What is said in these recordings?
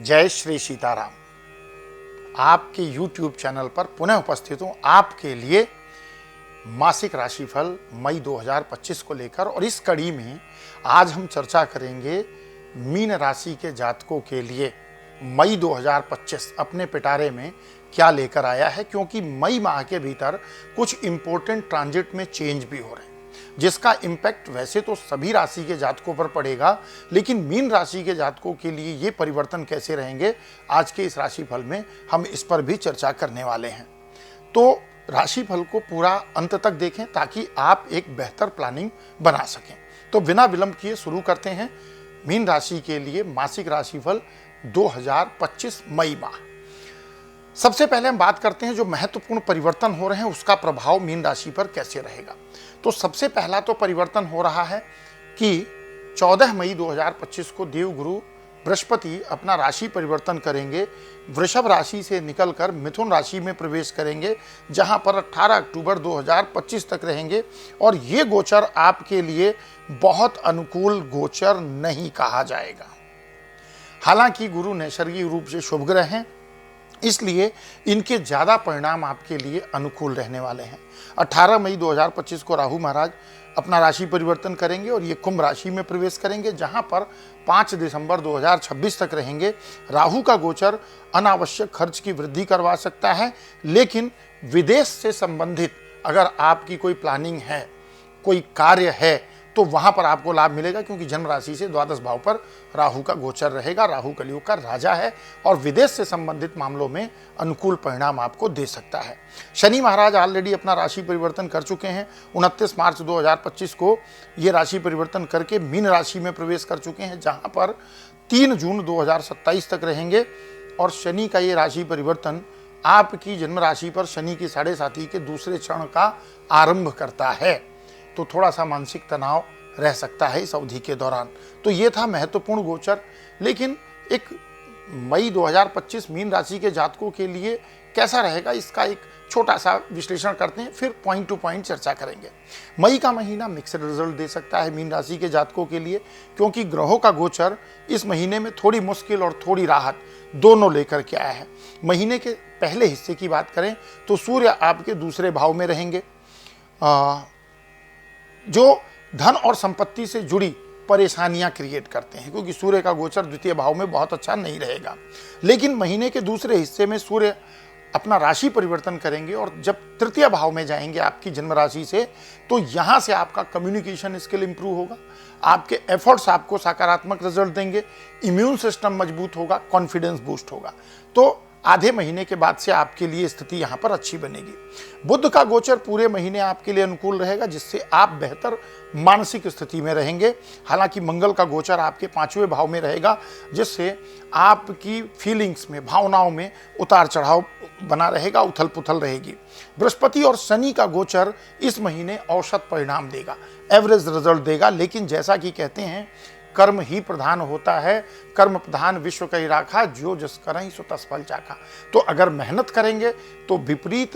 जय श्री सीताराम। आपके YouTube channel पर पुनः उपस्थित हूँ आपके लिए मासिक राशिफल मई 2025 को लेकर। और इस कड़ी में आज हम चर्चा करेंगे मीन राशि के जातकों के लिए मई 2025 अपने पिटारे में क्या लेकर आया है, क्योंकि मई माह के भीतर कुछ इंपॉर्टेंट ट्रांजिट में चेंज भी हो रहे हैं जिसका इम्पैक्ट वैसे तो सभी राशि के जातकों पर पड़ेगा, लेकिन मीन राशि के जातकों के लिए ये परिवर्तन कैसे रहेंगे, आज के इस राशिफल में हम इस पर भी चर्चा करने वाले हैं। तो राशिफल को पूरा अंत तक देखें ताकि आप एक बेहतर प्लानिंग बना सकें। तो बिना विलंब किए शुरू करते हैं मीन राशि के लिए मासिक राशिफल 2025 मई माह। सबसे पहले हम बात करते हैं जो महत्वपूर्ण परिवर्तन हो रहे हैं उसका प्रभाव मीन राशि पर कैसे रहेगा। तो सबसे पहला तो परिवर्तन हो रहा है कि 14 मई 2025 को देवगुरु बृहस्पति अपना राशि परिवर्तन करेंगे, वृषभ राशि से निकलकर मिथुन राशि में प्रवेश करेंगे, जहां पर 18 अक्टूबर 2025 तक रहेंगे। और ये गोचर आपके लिए बहुत अनुकूल गोचर नहीं कहा जाएगा। हालांकि गुरु नैसर्गिक रूप से शुभ ग्रह हैं, इसलिए इनके ज़्यादा परिणाम आपके लिए अनुकूल रहने वाले हैं। 18 मई 2025 को राहु महाराज अपना राशि परिवर्तन करेंगे और ये कुंभ राशि में प्रवेश करेंगे, जहां पर 5 दिसंबर 2026 तक रहेंगे। राहु का गोचर अनावश्यक खर्च की वृद्धि करवा सकता है, लेकिन विदेश से संबंधित अगर आपकी कोई प्लानिंग है, कोई कार्य है, तो वहां पर आपको लाभ मिलेगा, क्योंकि जन्म राशि से द्वादश भाव पर राहु का गोचर रहेगा। राहु कलियुग का राजा है और विदेश से संबंधित मामलों में अनुकूल परिणाम आपको दे सकता है। शनि महाराज ऑलरेडी अपना राशि परिवर्तन कर चुके हैं। 29 मार्च 2025 को ये राशि परिवर्तन करके मीन राशि में प्रवेश कर चुके हैं, जहां पर 3 जून 2027 तक रहेंगे। और शनि का ये राशि परिवर्तन आपकी जन्म राशि पर शनि की 7.5 के दूसरे चरण का आरंभ करता है, तो थोड़ा सा मानसिक तनाव रह सकता है इस अवधि के दौरान। तो ये था महत्वपूर्ण गोचर। लेकिन एक मई 2025 मीन राशि के जातकों के लिए कैसा रहेगा, इसका एक छोटा सा विश्लेषण करते हैं, फिर पॉइंट टू पॉइंट चर्चा करेंगे। मई का महीना मिक्सड रिजल्ट दे सकता है मीन राशि के जातकों के लिए, क्योंकि ग्रहों का गोचर इस महीने में थोड़ी मुश्किल और थोड़ी राहत दोनों लेकर के आया है। महीने के पहले हिस्से की बात करें तो सूर्य आपके दूसरे भाव में रहेंगे, जो धन और संपत्ति से जुड़ी परेशानियां क्रिएट करते हैं, क्योंकि सूर्य का गोचर द्वितीय भाव में बहुत अच्छा नहीं रहेगा। लेकिन महीने के दूसरे हिस्से में सूर्य अपना राशि परिवर्तन करेंगे और जब तृतीय भाव में जाएंगे आपकी जन्म राशि से, तो यहां से आपका कम्युनिकेशन स्किल इंप्रूव होगा, आपके एफर्ट्स आपको सकारात्मक रिजल्ट देंगे, इम्यून सिस्टम मजबूत होगा, कॉन्फिडेंस बूस्ट होगा। तो आधे महीने के बाद से आपके लिए स्थिति यहाँ पर अच्छी बनेगी। बुध का गोचर पूरे महीने आपके लिए अनुकूल रहेगा, जिससे आप बेहतर मानसिक स्थिति में रहेंगे। हालांकि मंगल का गोचर आपके 5वें भाव में रहेगा, जिससे आपकी फीलिंग्स में, भावनाओं में उतार चढ़ाव बना रहेगा, उथल पुथल रहेगी। बृहस्पति और शनि का गोचर इस महीने औसत परिणाम देगा, एवरेज रिजल्ट देगा। लेकिन जैसा कि कहते हैं कर्म ही प्रधान होता है, कर्म प्रधान विश्व कही राखा, जो जस करहि सो तस फल चाखा। तो अगर मेहनत करेंगे तो विपरीत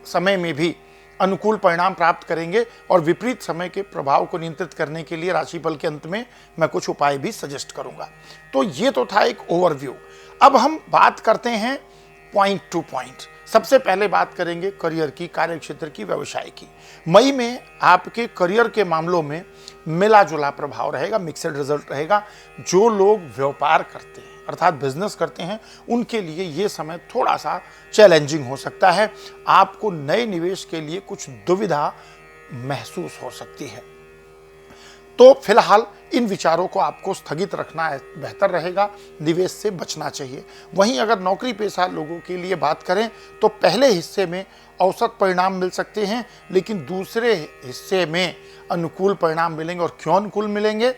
समय में भी अनुकूल परिणाम प्राप्त करेंगे। और विपरीत समय के प्रभाव को नियंत्रित करने के लिए राशिफल के अंत में मैं कुछ उपाय भी सजेस्ट करूंगा। तो ये तो था एक ओवरव्यू। अब हम बात करते हैं पॉइंट टू पॉइंट। सबसे पहले बात करेंगे करियर की, कार्यक्षेत्र की, व्यवसाय की। मई में आपके करियर के मामलों में मिला जुला प्रभाव रहेगा, मिक्सड रिजल्ट रहेगा। जो लोग व्यापार करते हैं अर्थात बिजनेस करते हैं, उनके लिए ये समय थोड़ा सा चैलेंजिंग हो सकता है। आपको नए निवेश के लिए कुछ दुविधा महसूस हो सकती है, तो फिलहाल इन विचारों को आपको स्थगित रखना बेहतर रहेगा, निवेश से बचना चाहिए। वहीं अगर नौकरी पेशा लोगों के लिए बात करें तो पहले हिस्से में औसत परिणाम मिल सकते हैं, लेकिन दूसरे हिस्से में अनुकूल परिणाम मिलेंगे। और क्यों अनुकूल मिलेंगे?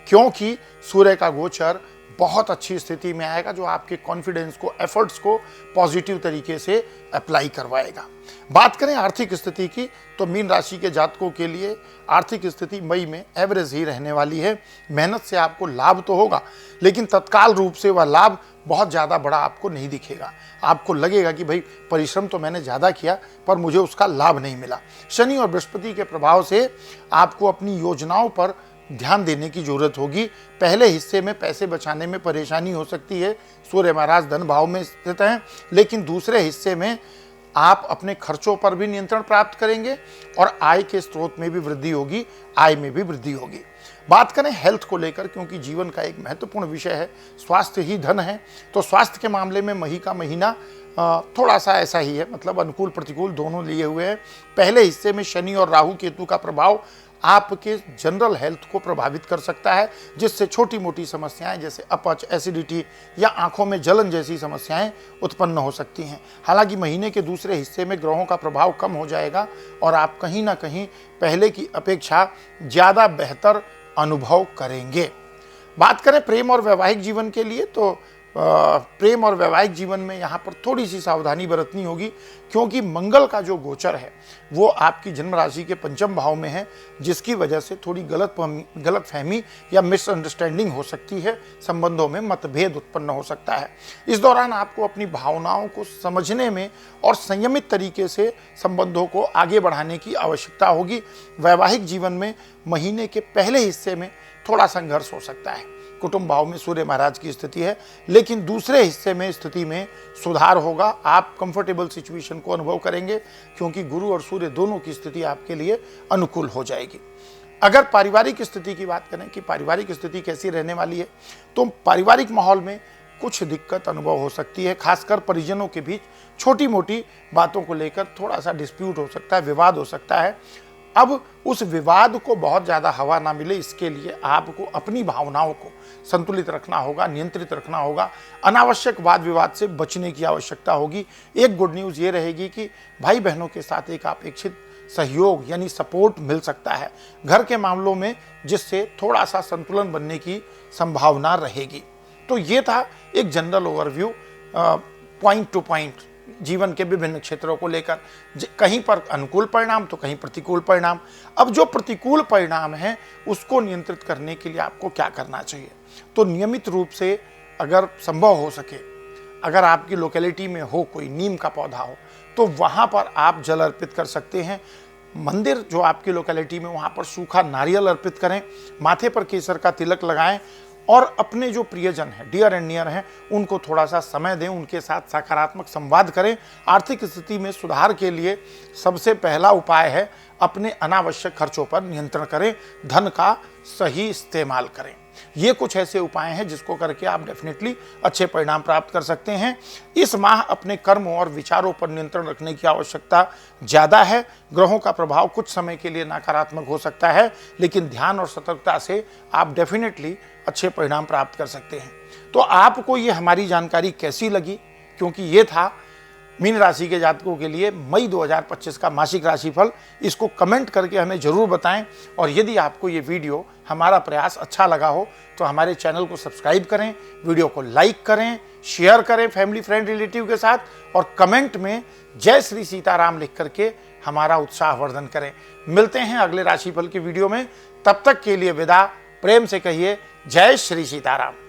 क्योंकि सूर्य का गोचर बहुत अच्छी स्थिति में आएगा, जो आपके कॉन्फिडेंस को, एफर्ट्स को पॉजिटिव तरीके से अप्लाई करवाएगा। बात करें आर्थिक स्थिति की, तो मीन राशि के जातकों के लिए आर्थिक स्थिति मई में एवरेज ही रहने वाली है। मेहनत से आपको लाभ तो होगा, लेकिन तत्काल रूप से वह लाभ बहुत ज़्यादा बड़ा आपको नहीं दिखेगा। आपको लगेगा कि भाई परिश्रम तो मैंने ज़्यादा किया पर मुझे उसका लाभ नहीं मिला। शनि और बृहस्पति के प्रभाव से आपको अपनी योजनाओं पर ध्यान देने की जरूरत होगी। पहले हिस्से में पैसे बचाने में परेशानी हो सकती है, सूर्य महाराज धन भाव में स्थित हैं, लेकिन दूसरे हिस्से में आप अपने खर्चों पर भी नियंत्रण प्राप्त करेंगे और आय के स्रोत में भी वृद्धि होगी, आय में भी वृद्धि होगी। बात करें हेल्थ को लेकर, क्योंकि जीवन का एक महत्वपूर्ण विषय है, स्वास्थ्य ही धन है, तो स्वास्थ्य के मामले में मई का महीना थोड़ा सा ऐसा ही है, मतलब अनुकूल प्रतिकूल दोनों लिए हुए हैं। पहले हिस्से में शनि और राहु केतु का प्रभाव आपके जनरल हेल्थ को प्रभावित कर सकता है, जिससे छोटी मोटी समस्याएं जैसे अपच, एसिडिटी या आंखों में जलन जैसी समस्याएं उत्पन्न हो सकती हैं। हालांकि महीने के दूसरे हिस्से में ग्रहों का प्रभाव कम हो जाएगा और आप कहीं ना कहीं पहले की अपेक्षा ज़्यादा बेहतर अनुभव करेंगे। बात करें प्रेम और वैवाहिक जीवन के लिए, तो प्रेम और वैवाहिक जीवन में यहाँ पर थोड़ी सी सावधानी बरतनी होगी, क्योंकि मंगल का जो गोचर है वो आपकी जन्म राशि के पंचम भाव में है, जिसकी वजह से थोड़ी गलतफहमी या मिसअंडरस्टैंडिंग हो सकती है, संबंधों में मतभेद उत्पन्न हो सकता है। इस दौरान आपको अपनी भावनाओं को समझने में और संयमित तरीके से संबंधों को आगे बढ़ाने की आवश्यकता होगी। वैवाहिक जीवन में महीने के पहले हिस्से में थोड़ा संघर्ष हो सकता है, कुटुंब भाव में सूर्य महाराज की स्थिति है, लेकिन दूसरे हिस्से में स्थिति में सुधार होगा। आप कंफर्टेबल सिचुएशन को अनुभव करेंगे, क्योंकि गुरु और सूर्य दोनों की स्थिति आपके लिए अनुकूल हो जाएगी। अगर पारिवारिक स्थिति की बात करें कि पारिवारिक स्थिति कैसी रहने वाली है, तो पारिवारिक माहौल में कुछ दिक्कत अनुभव हो सकती है, खासकर परिजनों के बीच छोटी मोटी बातों को लेकर थोड़ा सा डिस्प्यूट हो सकता है, विवाद हो सकता है। अब उस विवाद को बहुत ज़्यादा हवा ना मिले, इसके लिए आपको अपनी भावनाओं को संतुलित रखना होगा, नियंत्रित रखना होगा। अनावश्यक वाद विवाद से बचने की आवश्यकता होगी। एक गुड न्यूज़ ये रहेगी कि भाई बहनों के साथ एक अपेक्षित सहयोग यानी सपोर्ट मिल सकता है घर के मामलों में, जिससे थोड़ा सा संतुलन बनने की संभावना रहेगी। तो ये था एक general overview, point two point जीवन के विभिन्न क्षेत्रों को लेकर, कहीं पर अनुकूल परिणाम तो कहीं प्रतिकूल परिणाम। अब जो प्रतिकूल परिणाम है उसको नियंत्रित करने के लिए आपको क्या करना चाहिए, तो नियमित रूप से अगर संभव हो सके, अगर आपकी लोकेलिटी में हो कोई नीम का पौधा हो, तो वहाँ पर आप जल अर्पित कर सकते हैं। मंदिर जो आपकी लोकेलिटी में, वहाँ पर सूखा नारियल अर्पित करें, माथे पर केसर का तिलक लगाएं और अपने जो प्रियजन हैं, डियर एंड नियर हैं, उनको थोड़ा सा समय दें, उनके साथ सकारात्मक संवाद करें। आर्थिक स्थिति में सुधार के लिए सबसे पहला उपाय है अपने अनावश्यक खर्चों पर नियंत्रण करें, धन का सही इस्तेमाल करें। ये कुछ ऐसे उपाय हैं जिसको करके आप डेफिनेटली अच्छे परिणाम प्राप्त कर सकते हैं। इस माह अपने कर्मों और विचारों पर नियंत्रण रखने की आवश्यकता ज़्यादा है। ग्रहों का प्रभाव कुछ समय के लिए नकारात्मक हो सकता है, लेकिन ध्यान और सतर्कता से आप डेफिनेटली अच्छे परिणाम प्राप्त कर सकते हैं। तो आपको ये हमारी जानकारी कैसी लगी, क्योंकि ये था मीन राशि के जातकों के लिए मई 2025 का मासिक राशिफल, इसको कमेंट करके हमें ज़रूर बताएं। और यदि आपको ये वीडियो, हमारा प्रयास अच्छा लगा हो, तो हमारे चैनल को सब्सक्राइब करें, वीडियो को लाइक करें, शेयर करें फैमिली फ्रेंड रिलेटिव के साथ, और कमेंट में जय श्री सीताराम लिख करके हमारा उत्साहवर्धन करें। मिलते हैं अगले राशिफल के वीडियो में, तब तक के लिए विदा। प्रेम से कहिए जय श्री सीताराम।